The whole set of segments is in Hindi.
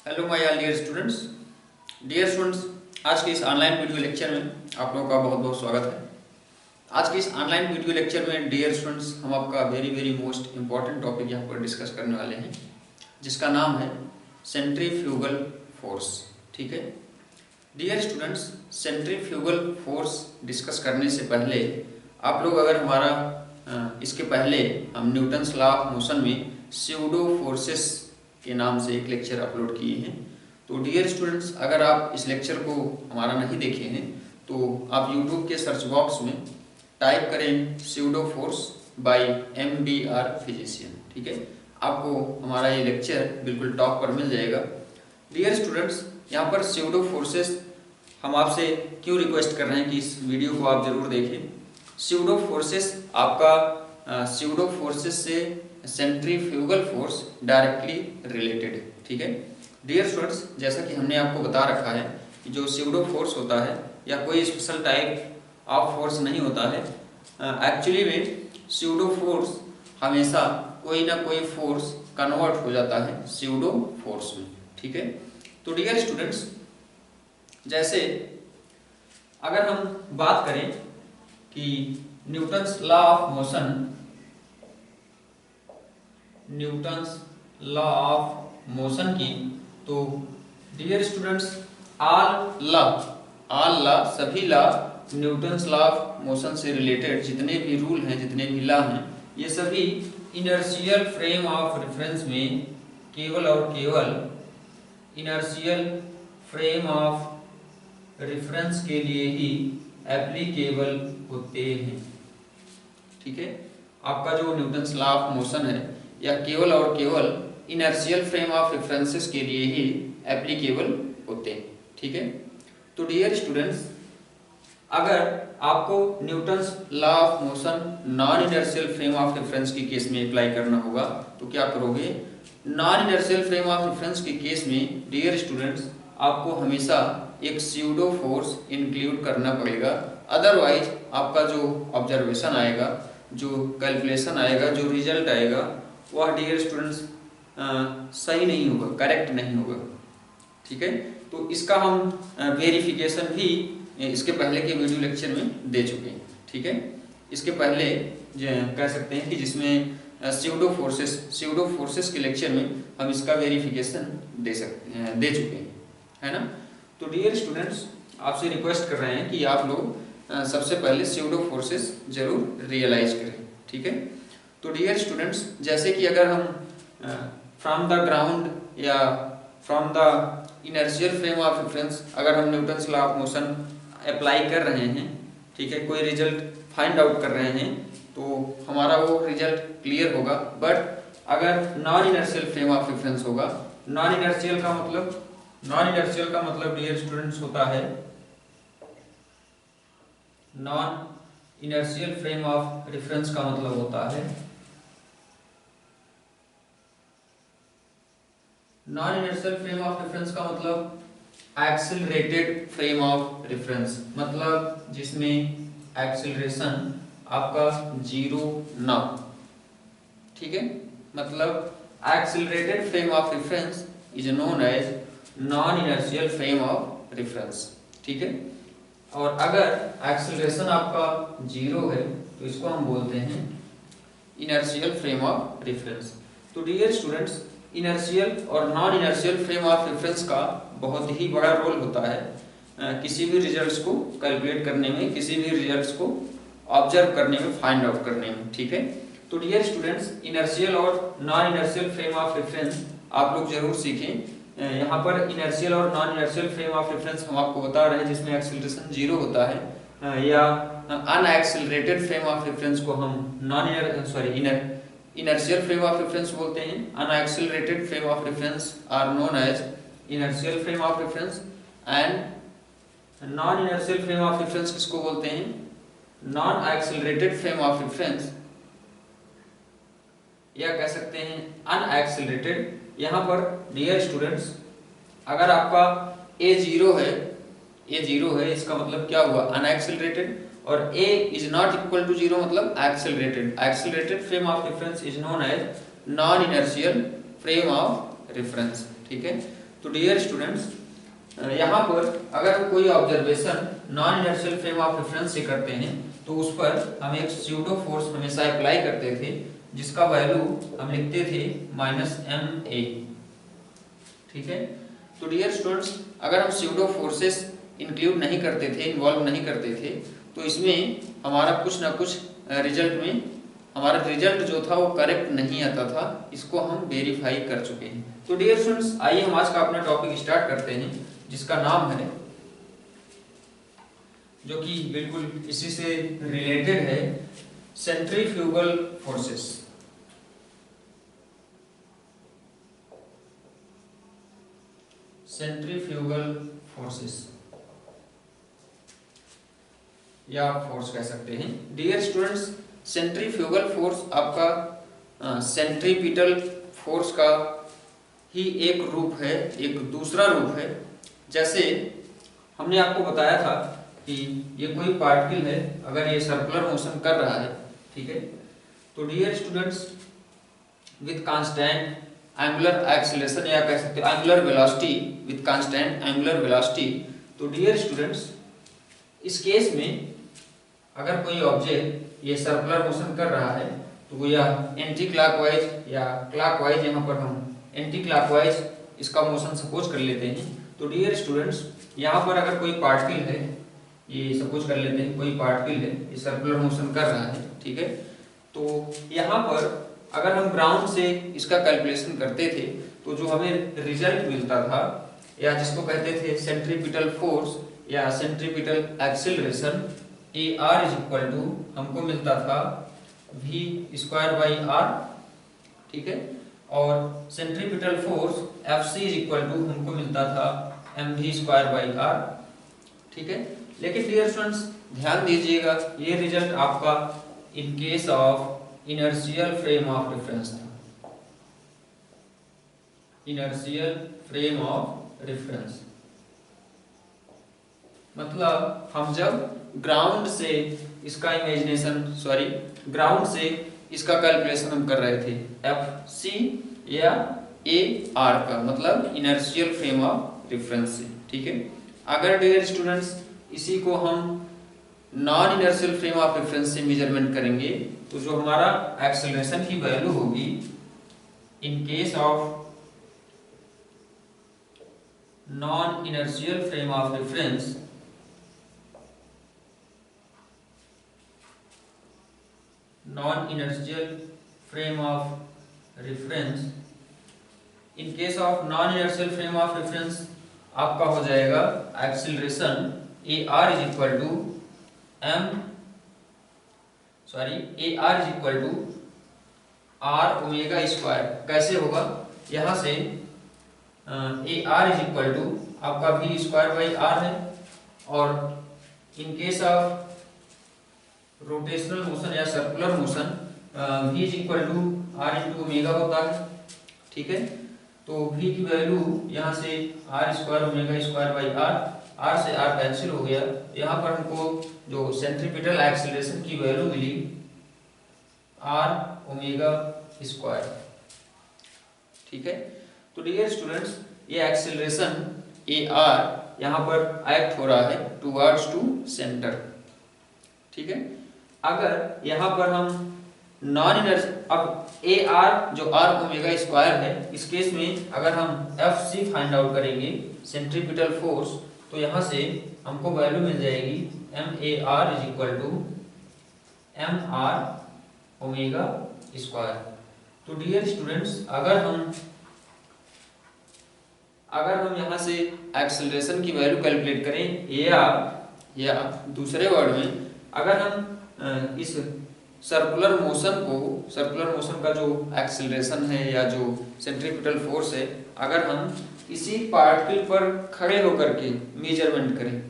Hello my all dear students, आज के इस ऑनलाइन वीडियो लेक्चर में आप लोगों का बहुत बहुत स्वागत है। आज के इस ऑनलाइन वीडियो लेक्चर में डियर स्टूडेंट्स हम आपका वेरी मोस्ट इम्पॉर्टेंट टॉपिक यहाँ पर डिस्कस करने वाले हैं, जिसका नाम है सेंट्रीफ्यूगल फोर्स। ठीक है dear students, centrifugal force discuss करने से पहले आप लोग अगर हमारा इसके पहले हम न्यूटन्स लॉ ऑफ मोशन में स्यूडो फोर्सेस के नाम से एक लेक्चर अपलोड किए हैं। तो डियर स्टूडेंट्स, अगर आप इस लेक्चर को हमारा नहीं देखे हैं तो आप यूट्यूब के सर्च बॉक्स में टाइप करें pseudo force by MBR physician. ठीक है, आपको हमारा ये लेक्चर बिल्कुल टॉप पर मिल जाएगा। डियर स्टूडेंट्स, यहाँ पर स्यूडो फोर्सेस हम आपसे क्यों रिक्वेस्ट कर रहे हैं कि इस वीडियो को आप जरूर देखें। स्यूडो फोर्सेस आपका स्यूडो फोर्सेस से सेंट्रीफ्यूगल फोर्स डायरेक्टली रिलेटेड है। ठीक है डियर स्टूडेंट्स, जैसा कि हमने आपको बता रखा है कि जो स्यूडो फोर्स होता है या कोई स्पेशल टाइप ऑफ फोर्स नहीं होता है। एक्चुअली में स्यूडो फोर्स हमेशा कोई ना कोई फोर्स कन्वर्ट हो जाता है स्यूडो फोर्स में। ठीक है, तो डियर स्टूडेंट्स, जैसे अगर हम बात करें कि न्यूटन्स लॉ ऑफ मोशन की, तो डियर स्टूडेंट्स ऑल लॉ सभी law Newton's law of motion से रिलेटेड जितने भी रूल हैं, जितने भी लॉ हैं, ये सभी इनर्शियल फ्रेम ऑफ रेफरेंस में केवल और केवल इनर्शियल फ्रेम ऑफ रेफरेंस के लिए ही एप्लीकेबल होते हैं। ठीक है, आपका जो न्यूटन्स लॉ ऑफ मोशन है या केवल और केवल इनर्शियल फ्रेम ऑफ रेफरेंसेस के लिए ही एप्लीकेबल होते हैं। ठीक है, तो डियर स्टूडेंट्स, अगर आपको Newton's law of motion non inertial frame of reference के केस में अप्लाई करना होगा तो क्या करोगे? Non inertial frame of reference के केस में डियर स्टूडेंट्स आपको हमेशा एक स्यूडो फोर्स इंक्लूड करना पड़ेगा। अदरवाइज आपका जो ऑब्जर्वेशन आएगा, जो कैलकुलेशन आएगा, जो रिजल्ट आएगा, वह डियर स्टूडेंट्स सही नहीं होगा, करेक्ट नहीं होगा। ठीक है, तो इसका हम वेरिफिकेशन भी इसके पहले के वीडियो लेक्चर में दे चुके हैं। ठीक है, इसके पहले कह सकते हैं कि जिसमें स्यूडो फोर्सेस के लेक्चर में हम इसका वेरिफिकेशन दे चुके हैं, है ना। तो डियर स्टूडेंट्स, आपसे रिक्वेस्ट कर रहे हैं कि आप लोग सबसे पहले स्यूडो फोर्सेस जरूर रियलाइज करें। ठीक है, तो डियर स्टूडेंट्स, जैसे कि अगर हम फ्रॉम द ग्राउंड या from the inertial frame of reference अगर हम Newton's law of motion apply कर रहे हैं, ठीक है, कोई रिजल्ट फाइंड आउट कर रहे हैं, तो हमारा वो रिजल्ट क्लियर होगा। बट अगर non inertial frame of reference होगा, नॉन इनर्शियल का मतलब डियर स्टूडेंट्स होता है, non inertial frame of reference का मतलब होता है, non inertial frame of reference का मतलब एक्सेलरेटेड फ्रेम ऑफ रेफरेंस, मतलब जिसमें एक्सेलरेशन आपका जीरो ना हो। ठीक है, मतलब accelerated frame of reference is known as non inertial frame of reference. ठीक है, और अगर एक्सेलरेशन आपका जीरो है तो इसको हम बोलते हैं इनर्शियल फ्रेम ऑफ रेफरेंस। तो डियर स्टूडेंट्स, इनर्शियल और non inertial frame of reference का बहुत ही बड़ा रोल होता है किसी भी रिजल्ट्स को कैलकुलेट करने में, किसी भी रिजल्ट्स को ऑब्जर्व करने में, फाइंड आउट करने में। ठीक है, तो डियर स्टूडेंट्स, इनर्शियल और non inertial frame of reference आप लोग जरूर सीखें। यहाँ पर इनर्शियल और non inertial frame of reference हम आपको बता रहे हैं जिसमें एक्सेलरेशन जीरो होता है, या अनएक्सेलरेटेड फ्रेम ऑफ रेफरेंस को हम इनर्शियल फ्रेम ऑफ रेफरेंस बोलते हैं। Unaccelerated frame of reference are known as inertial frame of reference, and non inertial frame of reference किसको बोलते हैं? Non accelerated frame of reference, या कह सकते हैं अनएक्सेलरेटेड। यहाँ पर डियर स्टूडेंट्स, अगर आपका ए जीरो है, इसका मतलब क्या हुआ? अनएक्सेलरेटेड, और a is not equal to zero मतलब accelerated frame of reference is known as non inertial frame of reference. ठीक है, तो डियर स्टूडेंट्स, यहाँ पर अगर हम कोई observation non inertial frame of reference से करते हैं तो उस पर हम एक स्यूडो फोर्स हमेशा अप्लाई करते थे, जिसका वैल्यू हम लिखते थे -ma। ठीक है। तो डियर स्टूडेंट्स, अगर हम स्यूडो फोर्सेस इंक्लूड नहीं करते थे, इन्वॉल्व नहीं करते थे, तो इसमें हमारा कुछ ना कुछ रिजल्ट में हमारा रिजल्ट जो था वो करेक्ट नहीं आता था। इसको हम वेरीफाई कर चुके हैं। तो डियर स्टूडेंट्स, आइए हम आज का अपना टॉपिक स्टार्ट करते हैं, जिसका नाम है, जो कि बिल्कुल इसी से रिलेटेड है, सेंट्रीफ्यूगल फोर्सेस। सेंट्रीफ्यूगल फोर्सेस या फोर्स कह सकते हैं। डियर स्टूडेंट्स, सेंट्रीफ्यूगल फोर्स आपका सेंट्रीपिटल फोर्स का ही एक रूप है, एक दूसरा रूप है। जैसे हमने आपको बताया था कि ये कोई पार्टिकल है, अगर ये सर्कुलर मोशन कर रहा है, ठीक है, तो dear students, with constant angular acceleration या कह सकते हैं angular velocity, with constant angular velocity. तो डियर स्टूडेंट्स, इस केस में अगर कोई ऑब्जेक्ट ये सर्कुलर मोशन कर रहा है तो वो या एंटी क्लॉकवाइज या क्लॉकवाइज, यहाँ पर हम एंटी क्लॉकवाइज इसका मोशन सपोज कर लेते हैं। तो डियर स्टूडेंट्स, यहाँ पर अगर कोई पार्टिकल है, ये सपोज कर लेते हैं कोई पार्टिकल है, ये सर्कुलर मोशन कर रहा है, ठीक है, तो यहाँ पर अगर हम ग्राउंड से इसका कैलकुलेशन करते थे तो जो हमें रिजल्ट मिलता था, या जिसको कहते थे सेंट्रीपिटल फोर्स या centripetal acceleration, AR is equal to हमको मिलता था v²/r, ठीक है, और centripetal force FC is equal to हमको मिलता था mv²/r, ठीक है। लेकिन डियर स्टूडेंट्स, ध्यान दीजिएगा, ये रिजल्ट आपका इन case of inertial frame of reference था, इनर्शियल फ्रेम ऑफ रेफरेंस। मतलब हम जब ग्राउंड से इसका ग्राउंड से इसका कैलकुलेशन हम कर रहे थे FC या AR का, मतलब इनर्शियल फ्रेम ऑफ रेफरेंस से, ठीक है। अगर डियर स्टूडेंट्स इसी को हम non inertial frame of reference से मेजरमेंट करेंगे तो जो हमारा एक्सेलरेशन की वैल्यू होगी in case of non inertial frame of reference, non inertial frame of reference, in case of non inertial frame of reference आपका हो जाएगा acceleration AR is equal to AR is equal to R omega square. कैसे होगा, यहाँ से AR इज इक्वल टू आपका v²/r है, और in case of rotational motion या circular motion v is equal to r into omega होता है, ठीक है। तो v की वैल्यू यहाँ से r² ओमेगा²/r, r से r कैंसिल हो गया, यहाँ पर हमको जो सेंट्रीपिटल एक्सेलरेशन की वैल्यू मिली r ओमेगा², ठीक है। तो डियर स्टूडेंट्स, ये एक्सेलरेशन AR यहाँ पर एक्ट हो रहा है टुवर्ड्स टू सेंटर, ठीक है। अगर यहाँ पर हम नॉन इनर्शियल, अब AR जो R ओमेगा² है, इस केस में अगर हम FC फाइंड आउट करेंगे सेंट्रीपिटल फोर्स, तो यहाँ से हमको वैल्यू मिल जाएगी MAR is equal to MR ओमेगा²। तो डियर स्टूडेंट्स, अगर हम यहाँ से एक्सेलरेशन की वैल्यू कैलकुलेट करें AR, या दूसरे वर्ड में अगर हम इस सर्कुलर मोशन का जो एक्सेलरेशन है या जो सेंट्रीपिटल फोर्स है, अगर हम इसी पार्टिकल पर खड़े होकर के मेजरमेंट करें,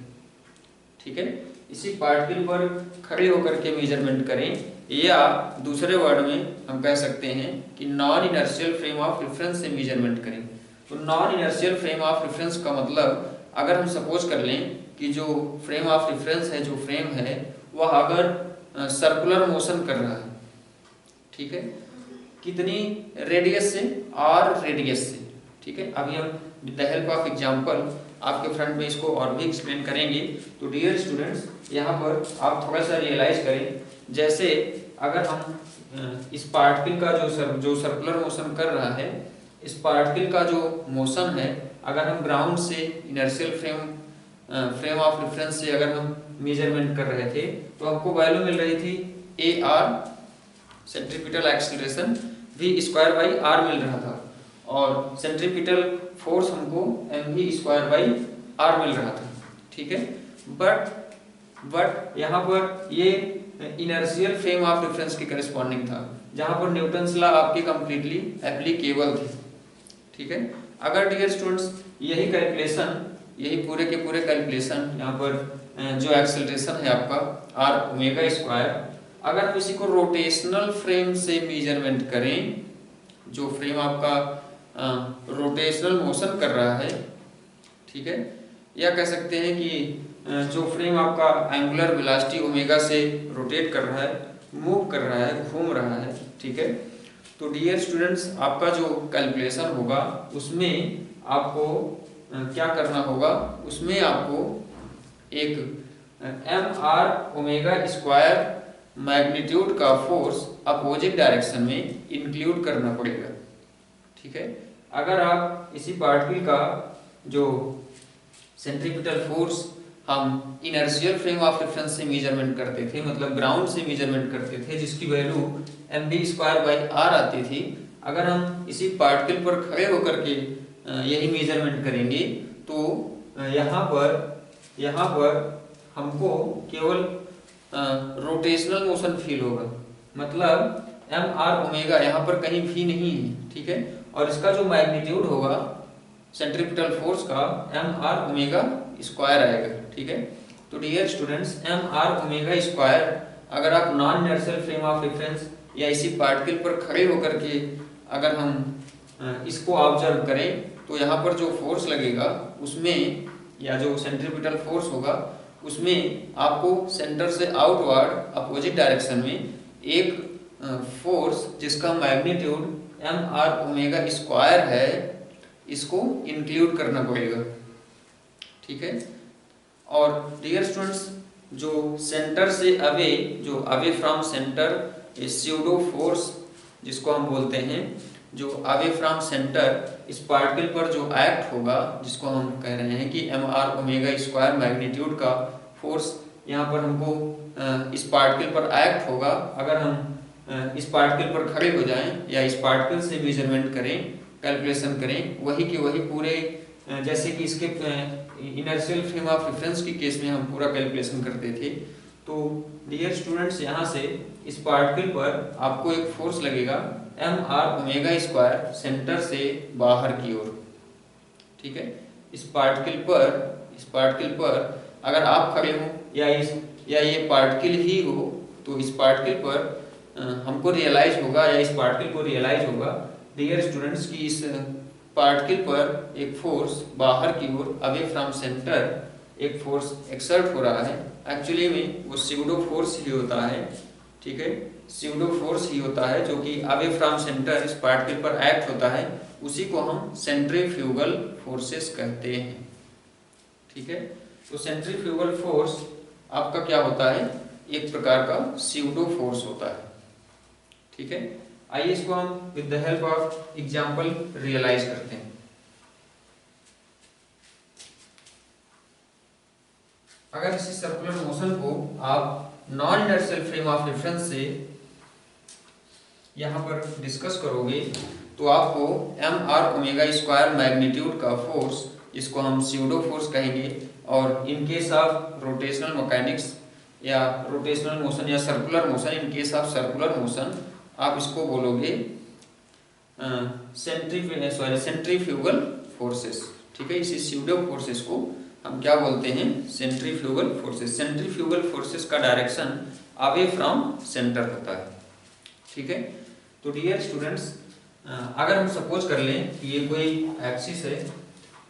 ठीक है, इसी पार्टिकल पर खड़े होकर के मेजरमेंट करें, या दूसरे वर्ड में हम कह सकते हैं कि non inertial frame of reference से मेजरमेंट करें। तो non inertial frame of reference का मतलब, अगर हम सपोज कर लें कि जो फ्रेम ऑफ रेफरेंस है, जो फ्रेम है, वह अगर सर्कुलर मोशन कर रहा है, ठीक है, कितनी रेडियस से, R रेडियस से, ठीक है, अभी हम with the help of example आपके फ्रंट में इसको और भी एक्सप्लेन करेंगे। तो डियर स्टूडेंट्स, यहाँ पर आप थोड़ा सा रियलाइज करें, जैसे अगर हम इस पार्टिकल का जो सर्कुलर मोशन कर रहा है, इस पार्टिकल का जो मोशन है, अगर हम ग्राउंड से इनर्शियल फ्रेम ऑफ रेफरेंस से अगर हम मेजरमेंट कर रहे थे तो हमको वैल्यू मिल रही थी A R centripetal acceleration v square by R मिल रहा था, और सेंट्रीपिटल फोर्स हमको M V square by R मिल रहा था। ठीक है, बट यहाँ पर ये इनर्शियल फ्रेम ऑफ रेफरेंस के करस्पॉन्डिंग था, जहाँ पर न्यूटन्स लॉ आपके कंप्लीटली एप्लीकेबल थे। ठीक है, अगर डियर स्टूडेंट्स यही कैलकुलेशन, यही पूरे के पूरे कैलकुलेशन यहाँ पर जो एक्सेलरेशन है आपका आर ओमेगा स्क्वायर, अगर हम इसी को रोटेशनल फ्रेम से मेजरमेंट करें, जो फ्रेम आपका रोटेशनल मोशन कर रहा है, ठीक है, या कह सकते हैं कि जो फ्रेम आपका एंगुलर वेलोसिटी ओमेगा से रोटेट कर रहा है, मूव कर रहा है, घूम रहा है। ठीक है, तो डियर स्टूडेंट्स, आपका जो कैलकुलेशन होगा उसमें आपको क्या करना होगा, उसमें आपको एक M R omega square magnitude का फोर्स अपोजिट डायरेक्शन में इंक्लूड करना पड़ेगा। ठीक है, अगर आप इसी पार्टिकल का जो सेंट्रीपिटल फोर्स हम इनर्शियल फ्रेम ऑफ रेफरेंस से मेजरमेंट करते थे, मतलब ग्राउंड से मेजरमेंट करते थे, जिसकी value M B square by R आती थी, अगर हम इसी पार्टिकल पर खड़े होकर के यही मेजरमेंट करेंगे तो यहाँ पर हमको केवल रोटेशनल मोशन फील होगा, मतलब एम आर ओमेगा यहाँ पर कहीं भी नहीं है। ठीक है, और इसका जो मैग्नीट्यूड होगा सेंट्रीपिटल फोर्स का एम आर ओमेगा स्क्वायर आएगा। ठीक है, तो dear students, M R omega square अगर आप non inertial frame of reference या इसी पार्टिकल पर खड़े होकर के अगर हम इसको ऑब्जर्व करें तो यहाँ पर जो फोर्स लगेगा उसमें, या जो सेंट्रीपिटल फोर्स होगा उसमें आपको सेंटर से आउटवर्ड अपोजिट डायरेक्शन में एक फोर्स जिसका magnitude M R omega square है, इसको इंक्लूड करना पड़ेगा। ठीक है, और डियर स्टूडेंट्स, जो सेंटर से अवे, जो away from centre pseudo force जिसको हम बोलते हैं, जो अवे फ्रॉम सेंटर इस पार्टिकल पर जो एक्ट होगा, जिसको हम कह रहे हैं कि M R omega square magnitude का फोर्स यहाँ पर हमको इस पार्टिकल पर एक्ट होगा, अगर हम इस पार्टिकल पर खड़े हो जाएं या इस पार्टिकल से मेजरमेंट करें, कैलकुलेशन करें, वही के वही पूरे, जैसे कि इसके इनर्शियल फ्रेम ऑफ रेफरेंस के केस में हम पूरा कैलकुलेशन करते थे। तो डियर स्टूडेंट्स, यहाँ से इस पार्टिकल पर आपको एक फोर्स लगेगा M R omega square centre से बाहर की ओर। ठीक है, इस पार्टिकल पर अगर आप खड़े हो या ये पार्टिकल ही हो, तो इस पार्टिकल पर हमको रियलाइज होगा, या इस पार्टिकल को रियलाइज होगा डियर स्टूडेंट्स की इस पार्टिकल पर एक फोर्स बाहर की ओर अवे फ्रॉम सेंटर एक फोर्स एक्सर्ट हो रहा है। एक्चुअली में वो स्यूडो फोर्स ही होता है। ठीक है, स्यूडो फोर्स ही होता है जो कि अवे फ्रॉम सेंटर इस पार्टिकल पर एक्ट होता है, उसी को हम सेंट्रीफ्यूगल फोर्सेस कहते हैं। ठीक है, तो सेंट्रीफ्यूगल फोर्स आपका क्या होता है, एक प्रकार का स्यूडो फोर्स होता है। ठीक है, आइए इसको हम with the help of example realise करते हैं। अगर इसी सर्कुलर मोशन को आप non inertial frame of reference से यहाँ पर डिस्कस करोगे तो आपको M R omega square magnitude का फोर्स, जिसको हम स्यूडो फोर्स कहेंगे, और in case of rotational mechanics या रोटेशनल मोशन या circular motion, in case of circular motion आप इसको बोलोगे सेंट्रीफ्यूगल फोर्सेस। ठीक है, इसी स्यूडो फोर्सेस को हम क्या बोलते हैं, सेंट्रीफ्यूगल फोर्सेस। सेंट्रीफ्यूगल फोर्सेस का डायरेक्शन अवे फ्रॉम सेंटर होता है। ठीक है, तो डियर स्टूडेंट्स, अगर हम सपोज कर लें कि ये कोई एक्सिस है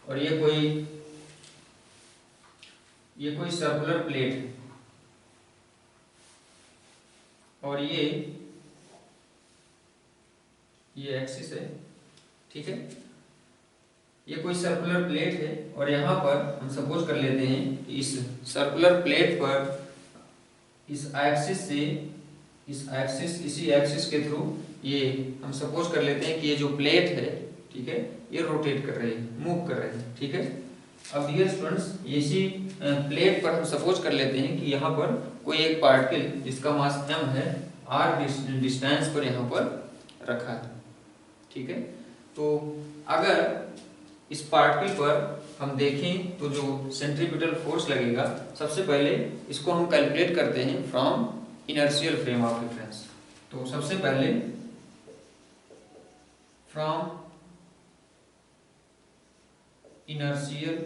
और ये कोई सर्कुलर प्लेट है, और ये एक्सिस है। ठीक है, ये कोई सर्कुलर प्लेट है और यहाँ पर हम सपोज कर लेते हैं कि इस सर्कुलर प्लेट पर इस एक्सिस से इसी एक्सिस के थ्रू ये हम सपोज कर लेते हैं कि ये जो प्लेट है, ठीक है, ये रोटेट कर रही है, मूव कर रही है, ठीक है। अब डियर स्टूडेंट्स, इसी प्लेट पर हम सपोज कर लेते हैं कि यहाँ पर कोई एक पार्टिकल जिसका मास m है r डिस्टेंस पर यहाँ पर रखा है, ठीक है। तो अगर इस पार्टिकल पर हम देखें तो जो सेंट्रीपिटल फोर्स लगेगा, सबसे पहले इसको हम कैलकुलेट करते हैं from inertial frame of reference. तो सबसे पहले from inertial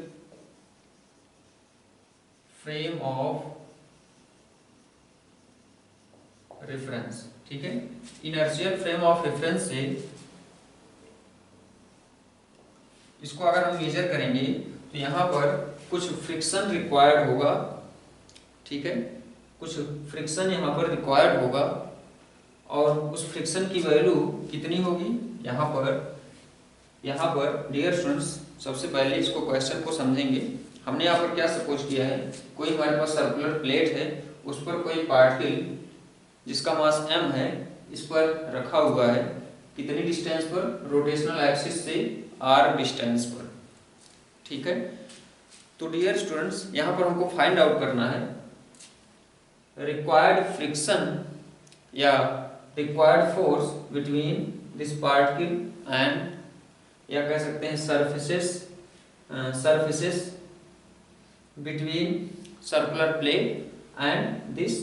frame of reference, ठीक है। इनर्शियल फ्रेम ऑफ रेफरेंस से इसको अगर हम मेजर करेंगे तो यहाँ पर कुछ फ्रिक्शन रिक्वायर्ड होगा, ठीक है, कुछ फ्रिक्शन यहाँ पर रिक्वायर्ड होगा और उस फ्रिक्शन की वैल्यू कितनी होगी यहाँ पर डियर स्टूडेंट्स, सबसे पहले इसको क्वेश्चन को समझेंगे। हमने यहाँ पर क्या सपोज किया है, कोई हमारे पास सर्कुलर प्लेट है, उस पर कोई पार्टिकल जिसका मास m है इस पर रखा हुआ है, कितनी डिस्टेंस पर, रोटेशनल एक्सिस से r डिस्टेंस पर, ठीक है। तो डियर स्टूडेंट्स, यहाँ पर हमको फाइंड आउट करना है रिक्वायर्ड फ्रिक्शन या required force between this particle and, या कह सकते हैं surfaces between circular plate and this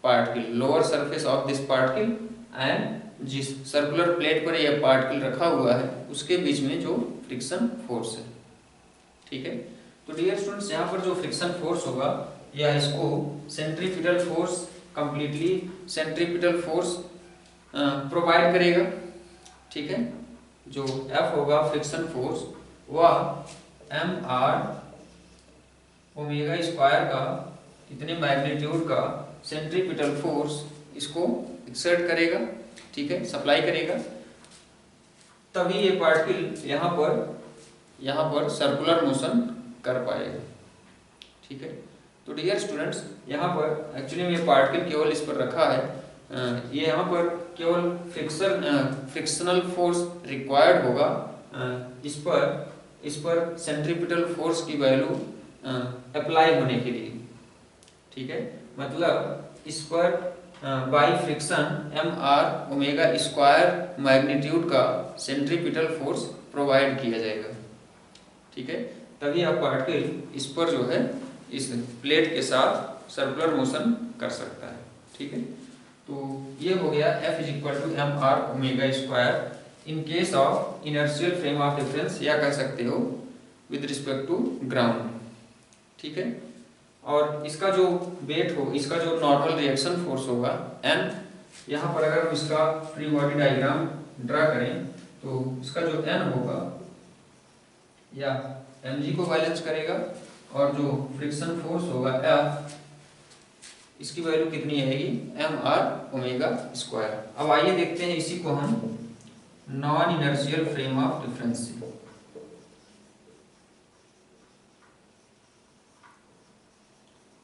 particle, lower surface of this particle and जिस सर्कुलर प्लेट पर यह पार्टिकल रखा हुआ है उसके बीच में जो फ्रिक्शन फोर्स है, ठीक है। तो डियर स्टूडेंट्स, यहाँ पर जो फ्रिक्शन फोर्स होगा या इसको centripetal force, completely centripetal force provide करेगा, ठीक है। जो F होगा फ्रिक्शन फोर्स, वह mr ओमेगा स्क्वायर का कितने मैग्नीट्यूड का सेंट्रीपिटल फोर्स इसको एक्सर्ट करेगा, ठीक है, सप्लाई करेगा, तभी ये पार्टिकल यहाँ पर सर्कुलर मोशन कर पाएगा, ठीक है। तो डियर स्टूडेंट्स, यहाँ पर एक्चुअली में ये पार्टिकल केवल इस पर रखा है, ये यहाँ पर केवल फ्रिक्शनल फोर्स रिक्वायर्ड होगा, इस पर सेंट्रीपिटल फोर्स की वैल्यू अप्लाई होने के लिए, ठीक है। मतलब इस पर by friction mr omega square magnitude का सेंट्रीपिटल फोर्स प्रोवाइड किया जाएगा, ठीक है। तभी आप पार्टिकल इस पर जो है इस प्लेट के साथ सर्कुलर मोशन कर सकता है, ठीक है। तो ये हो गया F is equal to mr omega square in case of inertial frame of reference, या कह सकते हो विद रिस्पेक्ट टू ग्राउंड, ठीक है। और इसका जो वेट हो, इसका जो नॉर्मल रिएक्शन फोर्स होगा m, यहाँ पर अगर हम इसका फ्री बॉडी डायग्राम ड्रा करें तो इसका जो n होगा या mg को बैलेंस करेगा और जो फ्रिक्शन फोर्स होगा F, इसकी वैल्यू कितनी आएगी, mr ओमेगा स्क्वायर। अब आइए देखते हैं इसी को हम non inertial frame of reference से।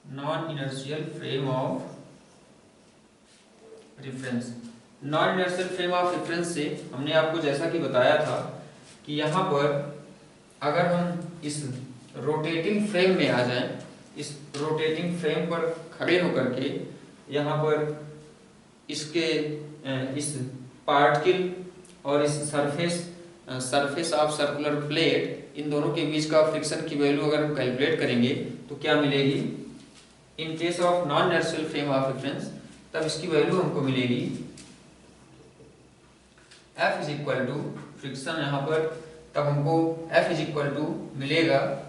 Non inertial frame of reference, non inertial frame of reference से हमने आपको जैसा कि बताया था कि यहाँ पर अगर हम इस रोटेटिंग फ्रेम में आ जाएं, इस रोटेटिंग फ्रेम पर खड़े होकर के यहाँ पर इसके इस पार्टिकल और इस सरफेस ऑफ सर्कुलर प्लेट, इन दोनों के बीच का फ्रिक्शन की वैल्यू अगर हम कैलकुलेट करेंगे तो क्या मिलेगी, in case of non inertial frame of reference, तब इसकी वैल्यू हमको मिलेगी F is equal to friction, यहाँ पर तब हमको F इज इक्वल टू मिलेगा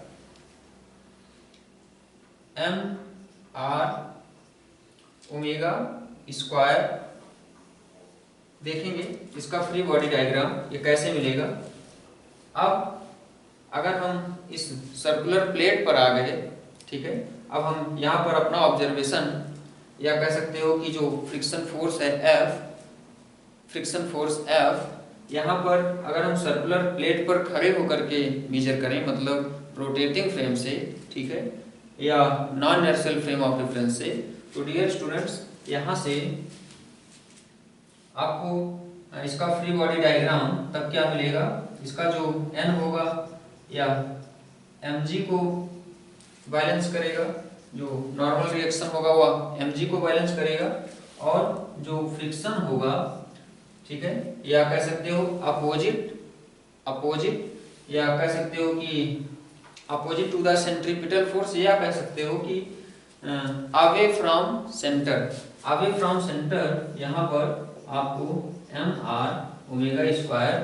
mr ओमेगा स्क्वायर। देखेंगे इसका फ्री बॉडी डायग्राम ये कैसे मिलेगा। अब अगर हम इस सर्कुलर प्लेट पर आ गए, ठीक है, अब हम यहाँ पर अपना ऑब्जर्वेशन या कह सकते हो कि जो फ्रिक्शन फोर्स है F, फ्रिक्शन फोर्स F यहाँ पर अगर हम सर्कुलर प्लेट पर खड़े होकर के मेजर करें, मतलब रोटेटिंग फ्रेम से, ठीक है, या non inertial frame of reference से, तो डियर स्टूडेंट्स यहाँ से आपको इसका फ्री बॉडी डायग्राम तब क्या मिलेगा, इसका जो n होगा या mg को बैलेंस करेगा, जो नॉर्मल रिएक्शन होगा वह mg को बैलेंस करेगा, और जो फ्रिक्शन होगा, ठीक है, या कह सकते हो अपोजिट या कह सकते हो कि opposite to the centripetal force, या कह सकते हो कि अवे फ्रॉम सेंटर यहाँ पर आपको mr ओमेगा स्क्वायर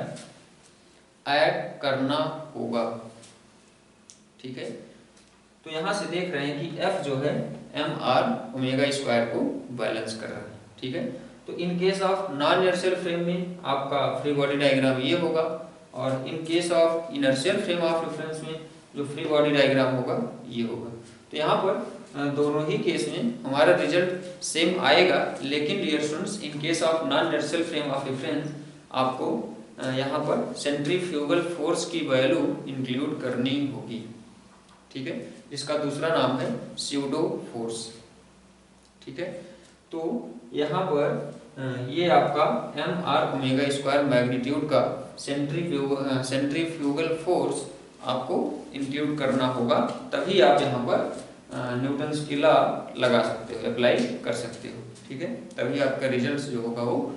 ऐड करना होगा, ठीक है। तो यहाँ से देख रहे हैं कि F जो है mr ओमेगा स्क्वायर को बैलेंस कर रहा है, ठीक है। तो इन case of non inertial frame में आपका फ्री बॉडी डायग्राम ये होगा, और in case of inertial frame of reference में जो फ्री बॉडी डायग्राम होगा ये होगा। तो यहाँ पर दोनों ही केस में हमारा रिजल्ट सेम आएगा, लेकिन dear students in case of non inertial frame of reference आपको यहाँ पर सेंट्रीफ्यूगल फोर्स की वैल्यू इंक्लूड करनी होगी, ठीक है। इसका दूसरा नाम है स्यूडो फोर्स, ठीक है। तो यहाँ पर ये आपका mr ओमेगा स्क्वायर मैग्नीट्यूड का सेंट्रीफ्यूगल फोर्स आपको इंक्लूड करना होगा, तभी आप यहाँ पर न्यूटन्स की लॉ लगा सकते हो, अप्लाई कर सकते हो, ठीक है, तभी आपका रिजल्ट जो होगा वो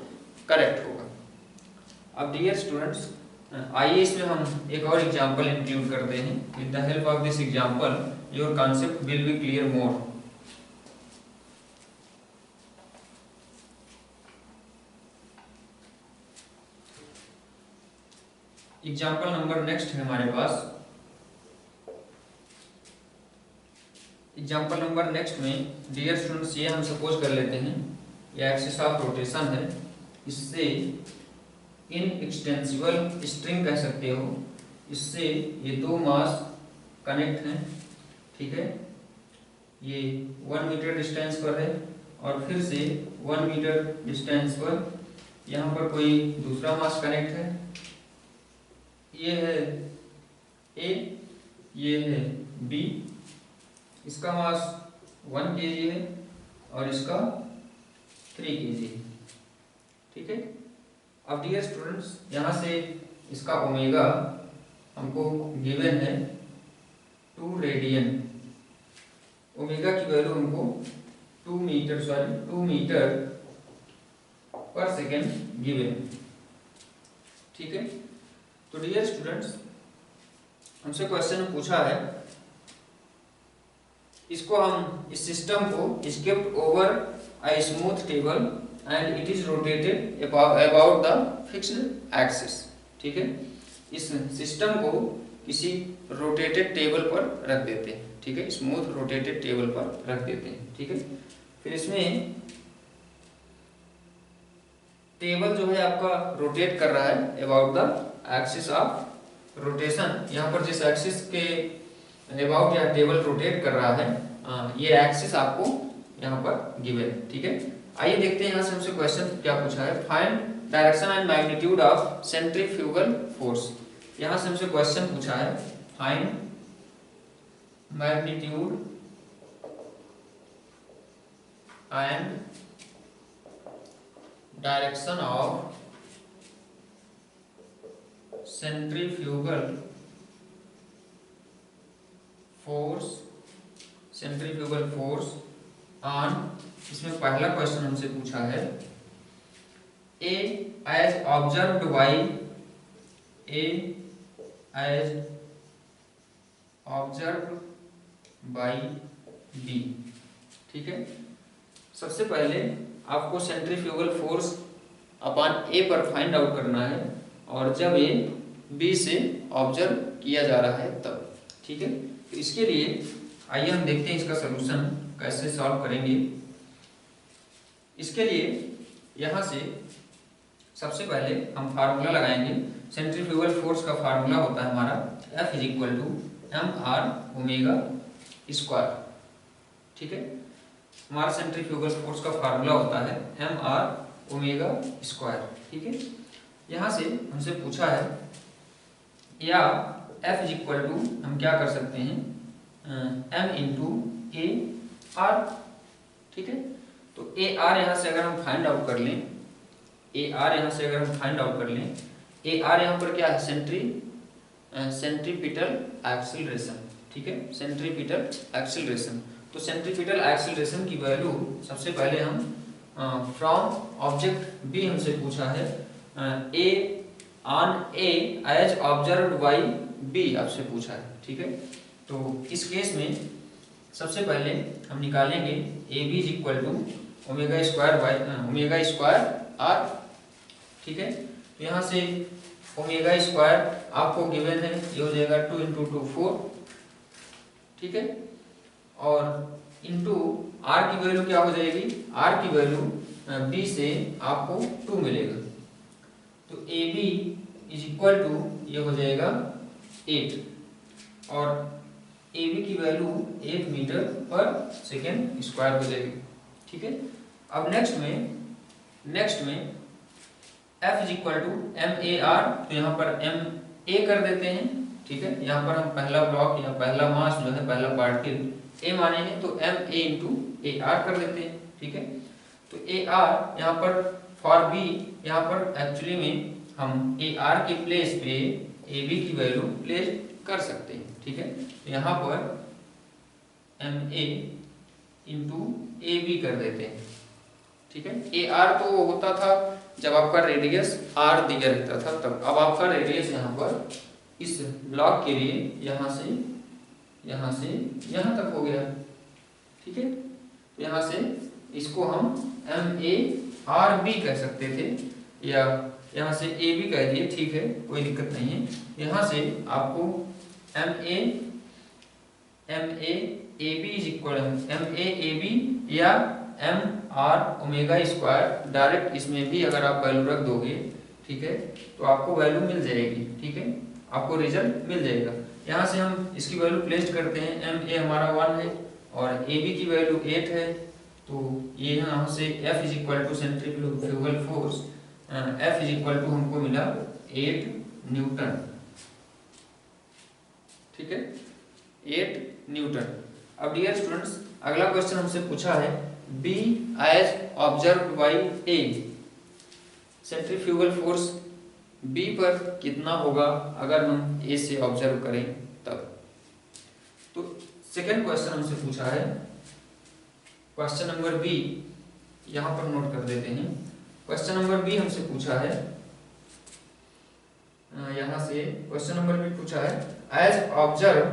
करेक्ट होगा। अब डियर स्टूडेंट्स आइए इसमें हम एक और एग्जांपल इंक्लूड करते हैं। With the help of this example your concept will be clear more. Example number next है हमारे पास। एग्जांपल नंबर नेक्स्ट में डियर स्टूडेंट्स ये हम सपोज कर लेते हैं ये एक्सिस ऑफ रोटेशन है, इससे इन एक्सटेंसिबल स्ट्रिंग कह सकते हो, इससे ये दो मास कनेक्ट हैं, ठीक है, ये 1 मीटर डिस्टेंस पर है, और फिर से 1 मीटर डिस्टेंस पर यहाँ पर कोई दूसरा मास कनेक्ट है, ये है A, ये है B, इसका मास 1 kg है और इसका 3 kg है, ठीक है। अब डियर स्टूडेंट्स यहाँ से इसका ओमेगा हमको गिवन है 2 रेडियन, ओमेगा की वैल्यू हमको 2 मीटर पर सेकेंड गिवन, ठीक है। तो डियर स्टूडेंट्स हमसे क्वेश्चन में पूछा है, इसको हम इस सिस्टम को escaped over a smooth table and it is rotated about the fixed axis, ठीक है। इस सिस्टम को किसी रोटेटेड टेबल पर रख देते हैं, ठीक है, स्मूथ रोटेटेड टेबल पर रख देते हैं, ठीक है। फिर इसमें टेबल जो है आपका रोटेट कर रहा है about the axis of rotation, यहाँ पर जिस एक्सिस के अबाउट यह टेबल रोटेट कर रहा है ये एक्सिस आपको यहाँ पर गिवन, ठीक है। आइए देखते हैं यहाँ से हमसे क्वेश्चन क्या पूछा है। Find direction and magnitude of centrifugal force, यहाँ से हमसे क्वेश्चन पूछा है find magnitude and direction of centrifugal force on, इसमें पहला क्वेश्चन हमसे पूछा है ए एज ऑब्जर्व्ड बाई बी, ठीक है। सबसे पहले आपको सेंट्रीफ्यूगल फोर्स अपॉन ए पर फाइंड आउट करना है, और जब ये बी से ऑब्जर्व किया जा रहा है तब, ठीक है। तो इसके लिए आइए हम देखते हैं इसका सलूशन कैसे सॉल्व करेंगे। इसके लिए यहाँ से सबसे पहले हम फार्मूला लगाएंगे। सेंट्रीफ्यूगल फोर्स का फार्मूला होता है हमारा F is equal to mr omega square, ठीक है। हमारा सेंट्रीफ्यूगल फोर्स का फार्मूला होता है mr ओमेगा स्क्वायर, ठीक है। यहाँ से हमसे पूछा है या F इज इक्वल टू हम क्या कर सकते हैं M इंटू ए आर, ठीक है। तो ए आर यहाँ से अगर हम फाइंड आउट कर लें, ए आर यहाँ से अगर हम फाइंड आउट कर लें, ए आर यहाँ पर क्या है सेंट्रीपिटल एक्सीलरेशन, ठीक है, सेंट्रीपिटल एक्सीलरेशन। तो सेंट्रीपिटल एक्सीलरेशन की वैल्यू सबसे पहले हम फ्रॉम ऑब्जेक्ट बी हमसे पूछा है A on A as observed by B आपसे पूछा है, ठीक है। तो इस केस में सबसे पहले हम निकालेंगे A B is equal to omega square R, ठीक है। तो यहाँ से ओमेगा स्क्वायर आपको गिवन है, ये हो जाएगा 2 इंटू 2 4, ठीक है। और इंटू आर की वैल्यू क्या हो जाएगी, आर की वैल्यू बी से आपको 2 मिलेगा। तो A B is equal to ये हो जाएगा 8 और ए बी की value 8 metre per second square हो जाएगी, ठीक है। अब नेक्स्ट में F is equal to M A R, तो यहाँ पर एम ए कर देते हैं, ठीक है। यहाँ पर हम पहला ब्लॉक या पहला मास जो है, पहला पार्टिकल ए माने हैं, तो M A into A R कर देते हैं, ठीक है। तो ए आर यहाँ पर फॉर बी, यहाँ पर एक्चुअली में हम ए आर के प्लेस पे ए बी की वैल्यू प्लेस कर सकते हैं, ठीक है। तो यहाँ पर M A into A B कर देते हैं, ठीक है। ए आर तो होता था जब आपका रेडियस आर दिया रहता था तब, अब आपका रेडियस यहाँ पर इस ब्लॉक के लिए यहाँ से यहाँ तक हो गया, ठीक है। यहाँ से इसको हम एम ए आर बी कह सकते थे या यहाँ से ए बी कह दिए, ठीक है, कोई दिक्कत नहीं है। यहाँ से आपको M A A B is equal M A B या M R omega square, direct इसमें भी अगर आप वैल्यू रख दोगे, ठीक है, तो आपको वैल्यू मिल जाएगी, ठीक है, आपको रिजल्ट मिल जाएगा। यहाँ से हम इसकी वैल्यू प्लेस करते हैं, एम ए हमारा 1 है और ए बी की वैल्यू 8 है, तो ये यहाँ से F is equal to centrifugal force, F is equal to हमको मिला 8 न्यूटन, ठीक है, 8 न्यूटन। अब डियर स्टूडेंट्स, अगला क्वेश्चन हमसे पूछा है B as observed by A, centrifugal force B पर कितना होगा अगर हम A से ऑब्जर्व करें तब। तो सेकेंड क्वेश्चन हमसे पूछा है, क्वेश्चन नंबर B, यहाँ पर नोट कर देते हैं। क्वेश्चन नंबर B हमसे पूछा है, यहाँ से क्वेश्चन नंबर B पूछा है एज ऑब्जर्व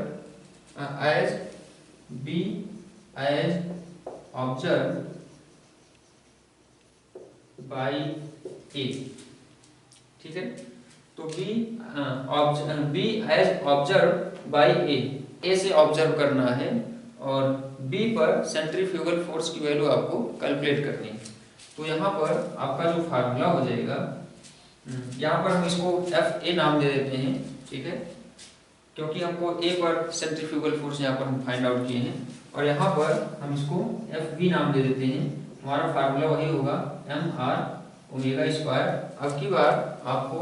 बाई ए, ठीक है। तो B एज ऑब्जर्व बाई ए से ऑब्जर्व करना है और B पर सेंट्रीफ्यूगल फोर्स की वैल्यू आपको कैलकुलेट करनी है। तो यहाँ पर आपका जो फार्मूला हो जाएगा, यहाँ पर हम इसको एफ ए नाम दे देते हैं, ठीक है, क्योंकि हमको ए पर सेंट्रीफ्यूगल फोर्स यहाँ पर हम फाइंड आउट किए हैं, और यहाँ पर हम इसको एफ बी नाम दे देते हैं। हमारा फार्मूला वही होगा एम आर ओमेगा स्क्वायर। अब की बार आपको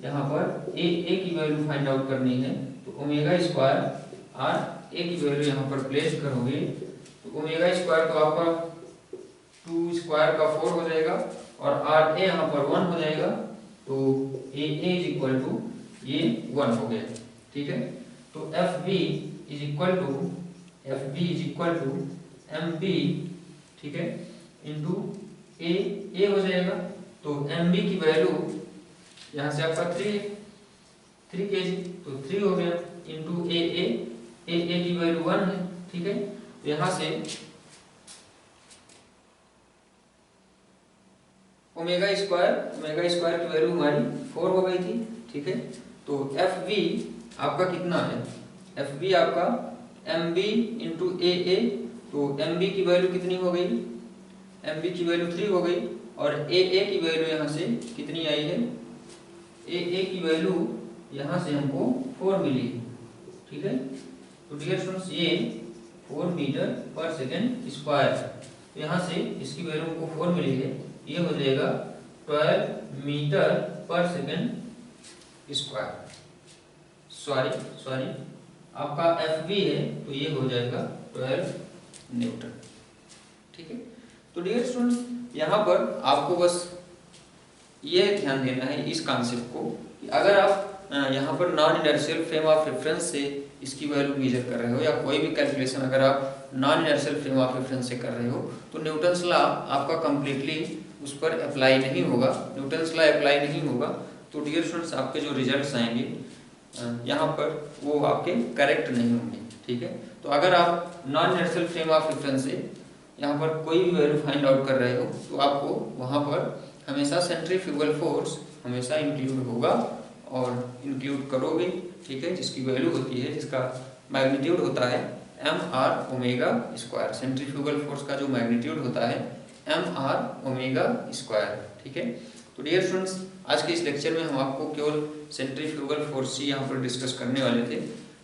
यहाँ पर ए की वैल्यू फाइंड आउट करनी है, तो ओमेगा स्क्वायर आर ए की वैल्यू यहाँ पर प्लेस करोगे, तो ओमेगा स्क्वायर तो आपका 2 स्क्वायर का 4 हो जाएगा और आर ए यहाँ पर 1 हो जाएगा, तो ए इज इक्वल टू ये 1 हो गया, ठीक है। तो F B is equal to M B, ठीक है, इंटू ए हो जाएगा। तो एम बी की वैल्यू यहाँ से आपका 3 kg, तो 3 हो गया, इंटू ए की वैल्यू 1 है, ठीक है। तो यहाँ से ओमेगा स्क्वायर की वैल्यू हमारी 4 हो गई थी, ठीक है। तो एफ बी आपका कितना है, एफ बी आपका एम बी इंटू ए, तो एम बी की वैल्यू कितनी हो गई, एम बी की वैल्यू 3 हो गई और ए की वैल्यू यहाँ से कितनी आई है, ए की वैल्यू यहाँ से हमको 4 मिली, ठीक है। तो डियर स्टूडेंट्स, ये 4 मीटर पर सेकेंड स्क्वायर, तो यहाँ से इसकी वैल्यू हमको 4 मिली है, ये हो जाएगा 12 metre per second square. Sorry आपका एफ बी है तो ये हो जाएगा 12 न्यूटन। ठीक है, तो डियर स्टूडेंट्स यहाँ पर आपको बस ये ध्यान देना है इस कॉन्सेप्ट को कि अगर आप यहाँ पर non inertial frame of reference से इसकी वैल्यू मेजर कर रहे हो या कोई भी कैलकुलेशन अगर आप non inertial frame of reference से कर रहे हो तो न्यूटन्स लॉ आपका कंप्लीटली उस पर अप्लाई नहीं होगा। न्यूटन्स लॉ अप्लाई नहीं होगा तो डियर स्टूडेंट्स आपके जो रिजल्ट्स आएंगे यहाँ पर वो आपके करेक्ट नहीं होंगे। ठीक है, तो अगर आप non inertial frame of reference से यहाँ पर कोई भी वैल्यू फाइंड आउट कर रहे हो तो आपको वहाँ पर हमेशा सेंट्रीफ्यूगल फोर्स हमेशा इंक्लूड होगा और इंक्लूड करोगे। ठीक है, जिसकी वैल्यू होती है, जिसका मैग्नीट्यूड होता है M R omega square. Centrifugal force का जो मैग्नीट्यूड होता है एम आर ओमेगा स्क्वायर। ठीक है, तो डियर स्टूडेंट्स आज के इस लेक्चर में हम आपको केवल सेंट्रीफ्यूगल फोर्स ही यहाँ पर डिस्कस करने वाले थे।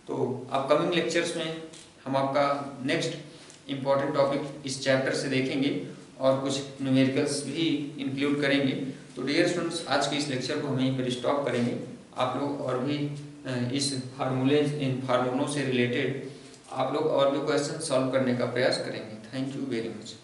तो अपकमिंग लेक्चर्स में हम आपका नेक्स्ट इम्पॉर्टेंट टॉपिक इस चैप्टर से देखेंगे और कुछ न्यूमेरिकल्स भी इंक्लूड करेंगे। तो डियर स्टूडेंट्स आज के इस लेक्चर को हम यहीं पर स्टॉप करेंगे। आप लोग और भी इस इन फार्मूलों से रिलेटेड आप लोग और भी क्वेश्चन सॉल्व करने का प्रयास करेंगे। Thank you very much.